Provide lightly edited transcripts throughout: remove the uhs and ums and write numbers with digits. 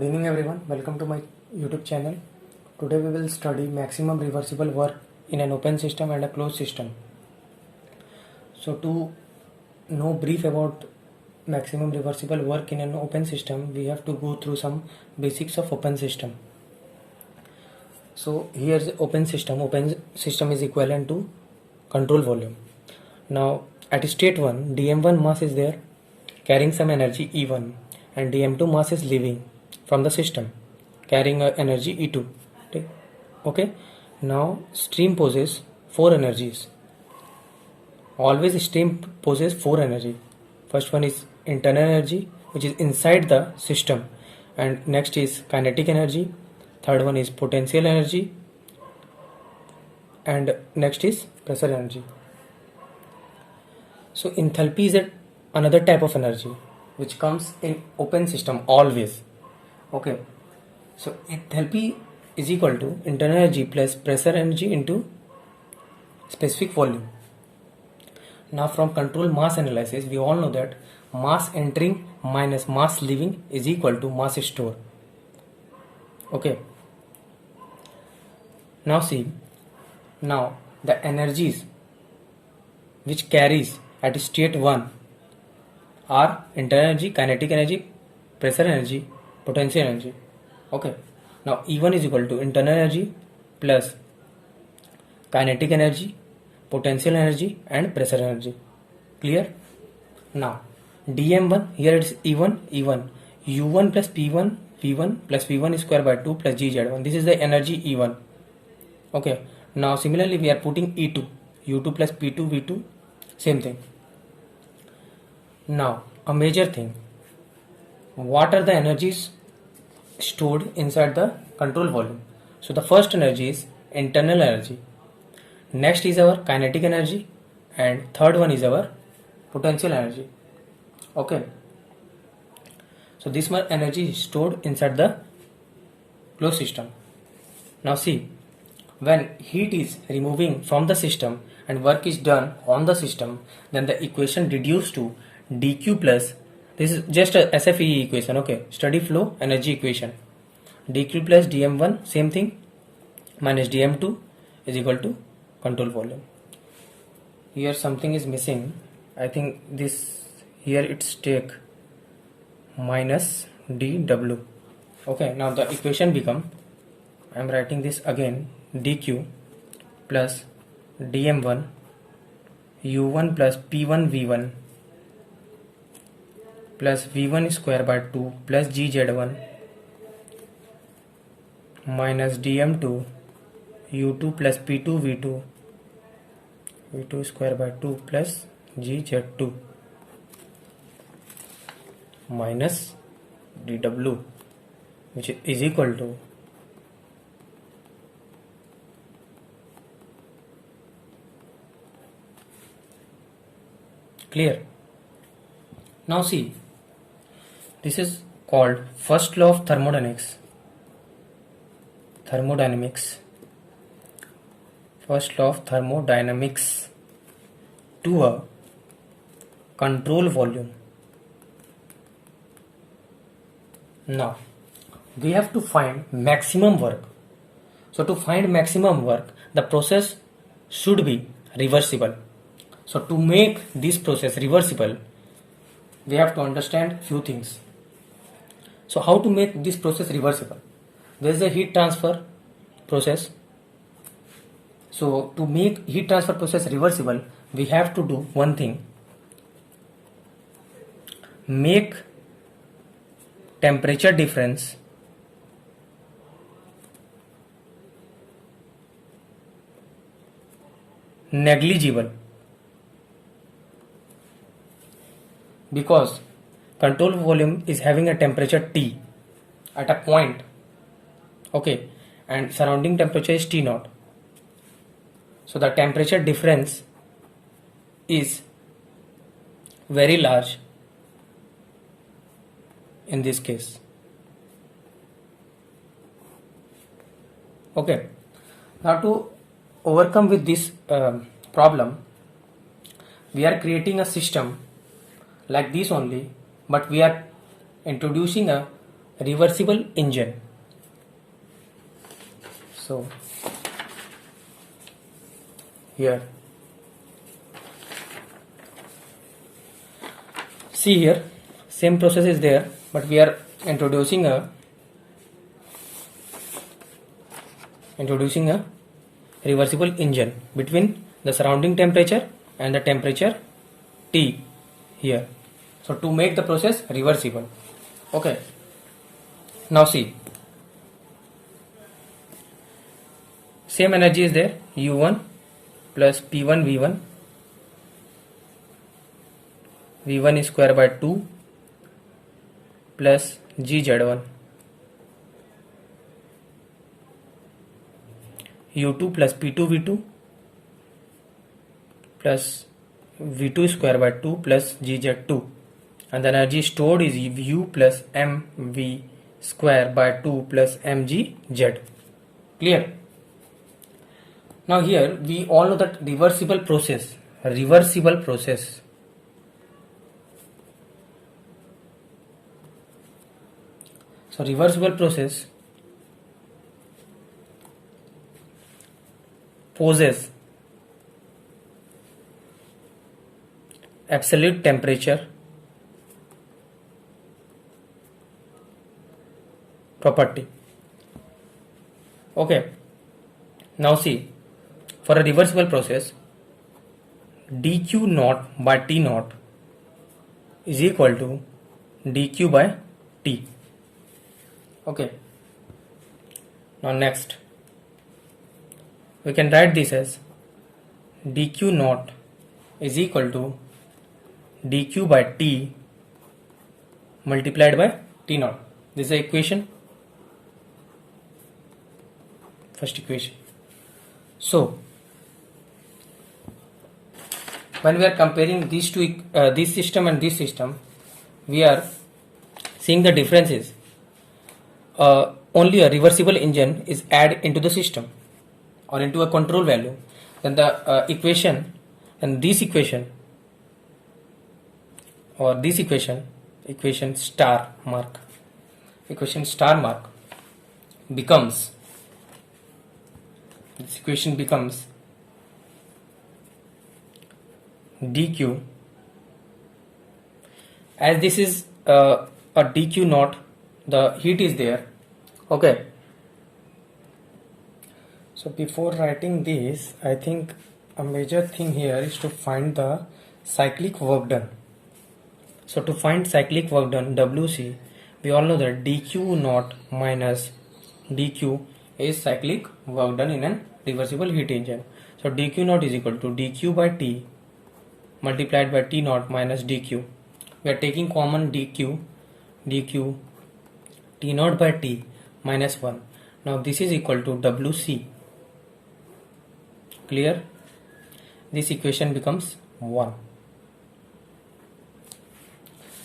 Good evening everyone, welcome to my YouTube channel. Today we will study maximum reversible work in an open system and a closed system. So to know brief about maximum reversible work in an open system, we have to go through some basics of open system. So here's open system is equivalent to control volume. Now at state 1, dm1 mass is there carrying some energy E1 and dm2 mass is leaving from the system carrying energy E2. Okay, now stream possesses 4 energies. Always stream possesses 4 energy. First one is internal energy, which is inside the system, and next is kinetic energy, third one is potential energy, and next is pressure energy. So enthalpy is another type of energy which comes in open system always. Okay, so enthalpy is equal to internal energy plus pressure energy into specific volume. Now from control mass analysis, we all know that mass entering minus mass leaving is equal to mass stored. Okay, now see, now the energies which carries at state 1 are internal energy, kinetic energy, pressure energy, potential energy. Okay, now E1 is equal to internal energy plus kinetic energy, potential energy and pressure energy. Clear? Now dm1, here it is E1 u1 plus p1 v1 plus v1 square by 2 plus gz1. This is the energy E1. Okay, now similarly we are putting E2, u2 plus p2 v2, same thing. Now a major thing, what are the energies stored inside the control volume? So the first energy is internal energy, next is our kinetic energy, and third one is our potential energy. Okay, so this much energy is stored inside the closed system. Now see, when heat is removing from the system and work is done on the system, then the equation reduced to dq plus, this is just a SFE equation, okay, steady flow energy equation, dq plus dm1 same thing minus dm2 is equal to control volume. Here something is missing, I think this here it's take minus dw. Okay, now the equation become, I am writing this again, dq plus dm1 u1 plus p1 v1 plus v1 square by 2 plus gz1 minus dm2 u2 plus p2 v2 v2 square by 2 plus gz2 minus dw, which is equal to clear. Now see, this is called first law of thermodynamics. First law of thermodynamics to a control volume. Now we have to find maximum work. So to find maximum work, the process should be reversible. So to make this process reversible, we have to understand few things. So how to make this process reversible? There is a heat transfer process. So to make heat transfer process reversible, we have to do one thing, make temperature difference negligible, because control volume is having a temperature T at a point, okay, and surrounding temperature is T0. So the temperature difference is very large in this case. Okay, now to overcome with this problem, we are creating a system like this only, but we are introducing a reversible engine. So here, see here, same process is there, but we are introducing a reversible engine between the surrounding temperature and the temperature T here. So to make the process reversible. Okay. Now see, same energy is there, U1 plus P1 V1. V1 is square by 2 plus GZ1. U2 plus P2 V2 plus V2 square by 2 plus GZ2, and the energy stored is U plus MV square by 2 plus MGZ. Clear? Now here we all know that reversible process. So reversible process possess absolute temperature property. Okay. Now see, for a reversible process, dq naught by t naught is equal to dq by t. Okay. Now next, we can write this as dq naught is equal to dq by t multiplied by t naught. This is the equation, first equation. So when we are comparing these two, this system and this system, we are seeing the differences. Only a reversible engine is added into the system or into a control value, then the equation and this equation or this equation star mark becomes, this equation becomes dq, as this is a dq naught, the heat is there. Okay, so before writing this, I think a major thing here is to find the cyclic work done. So to find cyclic work done, WC, we all know that dq naught minus dq is cyclic work done in a reversible heat engine. So dq naught is equal to dq by t multiplied by t naught minus dq. We are taking common dq t naught by t minus 1. Now this is equal to WC. Clear? This equation becomes 1.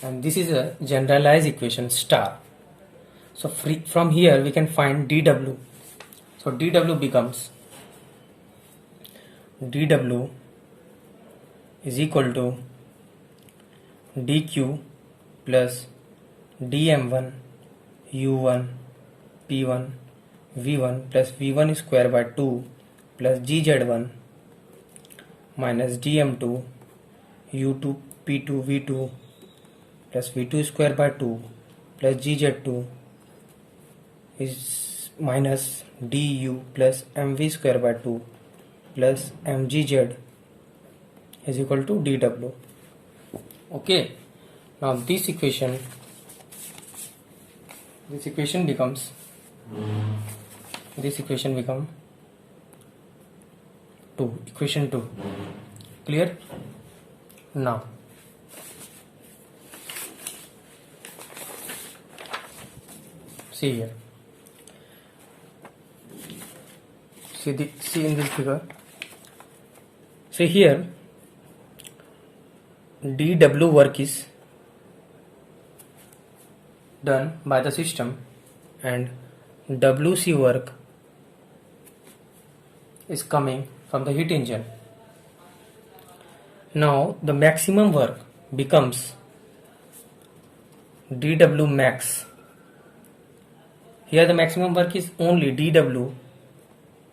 And this is a generalized equation star. So from here we can find dW. So dW becomes dW is equal to dq plus dm1 u1 p1 v1 plus v1 square by 2 plus gz1 minus dm2 u2 p2 v2 plus v2 square by 2 plus gz2 is minus du plus mv square by 2 plus mgz is equal to dw. Okay, now this equation becomes, equation 2. Clear? Now see here, see in this figure, see here, dW work is done by the system and WC work is coming from the heat engine. Now the maximum work becomes dW max Here the maximum work is only dW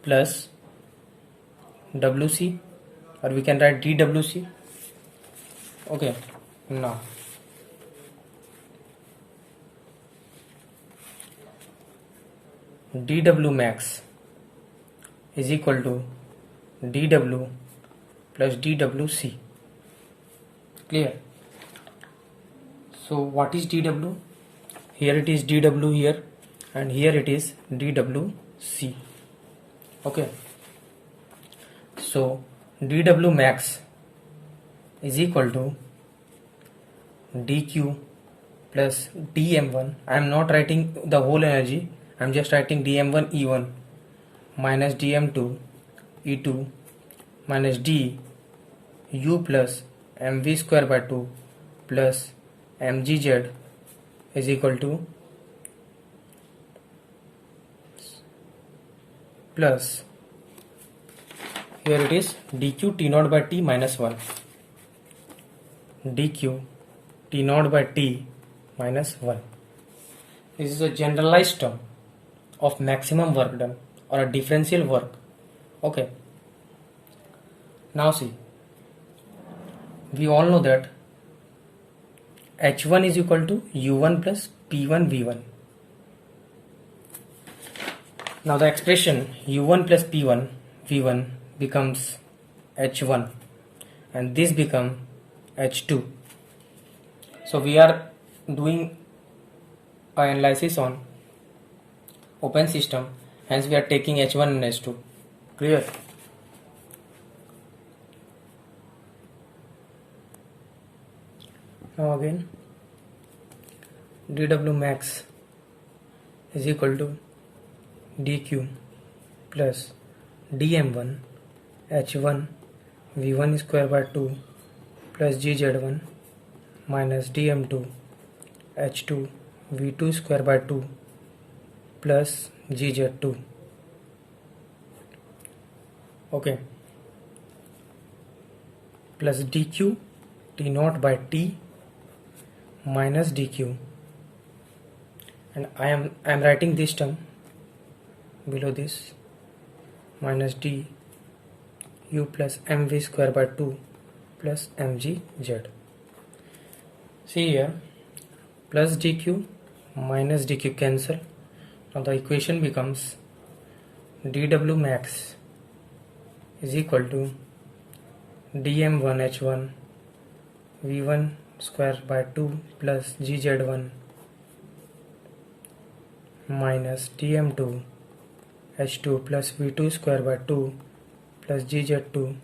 plus WC, or we can write dWc. Okay, now dW max is equal to dW plus dWc. Clear? So what is dW? Here it is dW here, and here it is dWc. Okay, so dW max is equal to dq plus dm1. I am not writing the whole energy, I am just writing dm1 E1 minus dm2 E2 minus d u plus mv square by 2 plus mgz is equal to plus, here it is dq t naught by t minus 1, dq t naught by t minus 1. This is a generalized term of maximum work done or a differential work. Okay, now see, we all know that H1 is equal to U1 plus P1 V1. Now the expression U1 plus P1 V1 becomes H1 and this becomes H2. So we are doing an analysis on open system, hence we are taking H1 and H2. Clear? Now again dW max is equal to dq plus dm1 h1 v1 square by 2 plus gz1 minus dm2 h2 v2 square by 2 plus gz2. Okay, plus dq t naught by t minus dq, and I am writing this term below this, minus d u plus mv square by 2 plus mgz. See here, plus dq minus dq cancel. Now the equation becomes dw max is equal to dm1 h1 v1 square by 2 plus gz1 minus dm2 h2 plus v2 square by 2 plus gz2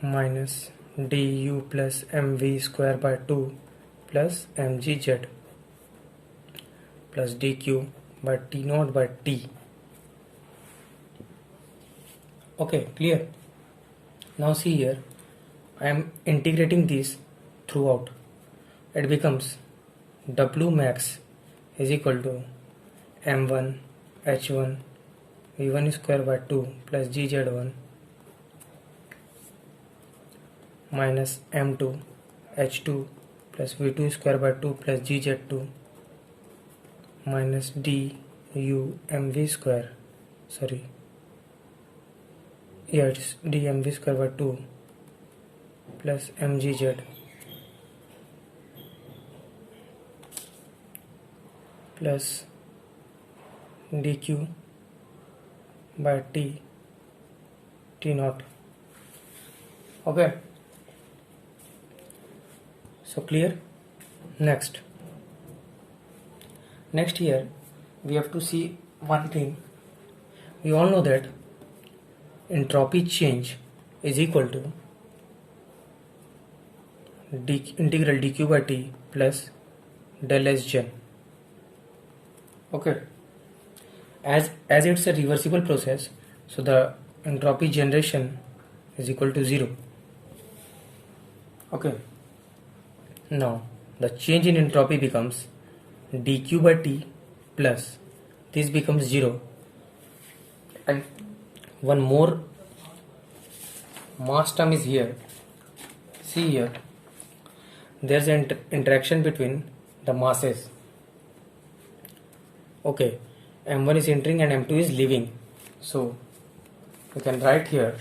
minus du plus mv square by 2 plus mgz plus dq by t naught by t. Okay, clear? Now see here, I am integrating this throughout. It becomes W max is equal to m1 h1 v1 square by 2 plus gz1 minus m2 h2 plus v2 square by 2 plus gz2 minus d u mv square, sorry, yeah, it's dmv square by 2 plus mgz plus dq by t naught. Okay, so clear? Next here we have to see one thing. We all know that entropy change is equal to integral dq by t plus del S gen. Okay, as it's a reversible process, so the entropy generation is equal to 0. Okay, now the change in entropy becomes dq by t plus this becomes 0, and one more mass term is here. See here, there's an interaction between the masses. Okay, m1 is entering and m2 is leaving, so we can write here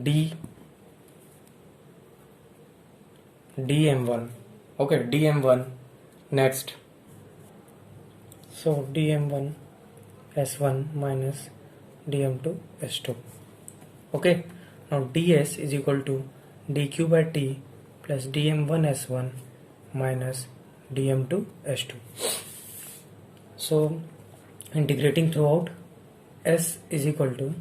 d dm1. Okay, dm1 next, so dm1 s1 minus dm2 s2. Okay, now ds is equal to dq by t plus dm1 s1 minus dm2 s2. So integrating throughout, s is equal to,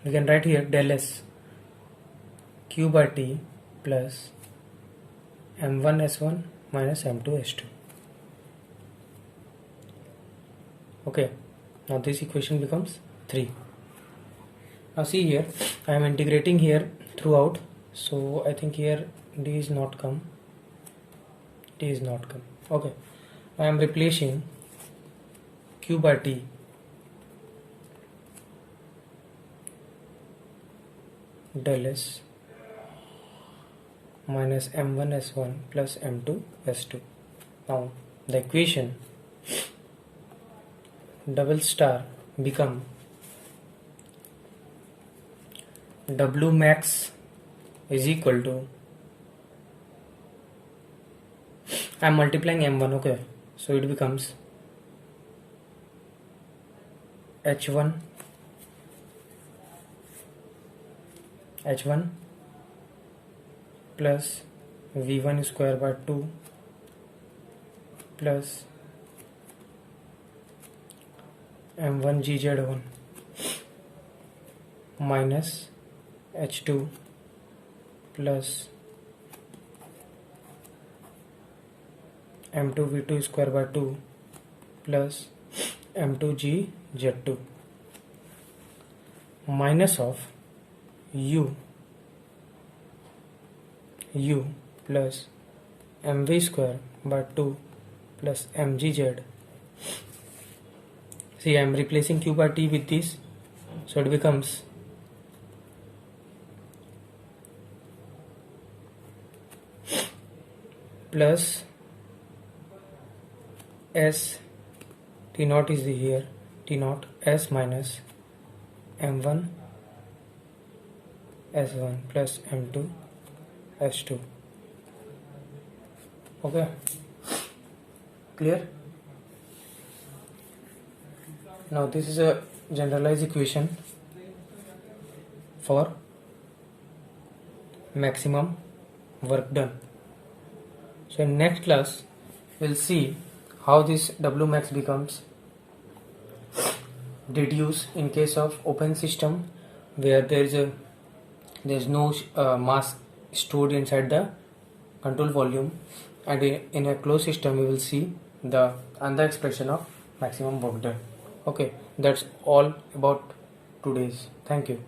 we can write here del s q by t plus m1 s1 minus m2 s2. Okay, now this equation becomes 3. Now see here, I am integrating here throughout, so I think here d is not come. Okay, I am replacing q by t del s minus m1 s1 plus m2 s2. Now the equation double star become W max is equal to, I am multiplying m1, okay, so it becomes h1 plus v1 square by 2 plus m1 gz1 minus h2 plus m2 v2 square by 2 plus m2 gz2 minus of u plus mv square by 2 plus mgz. See, I am replacing q by t with this, so it becomes plus s t naught is the here, t naught s minus m1 s1 plus m2 s2. Okay, clear? Now this is a generalized equation for maximum work done. So in next class we'll see how this W max becomes reduced in case of open system where there's no mass stored inside the control volume, and in a closed system we will see the another expression of maximum work done. Okay, that's all about today's. Thank you.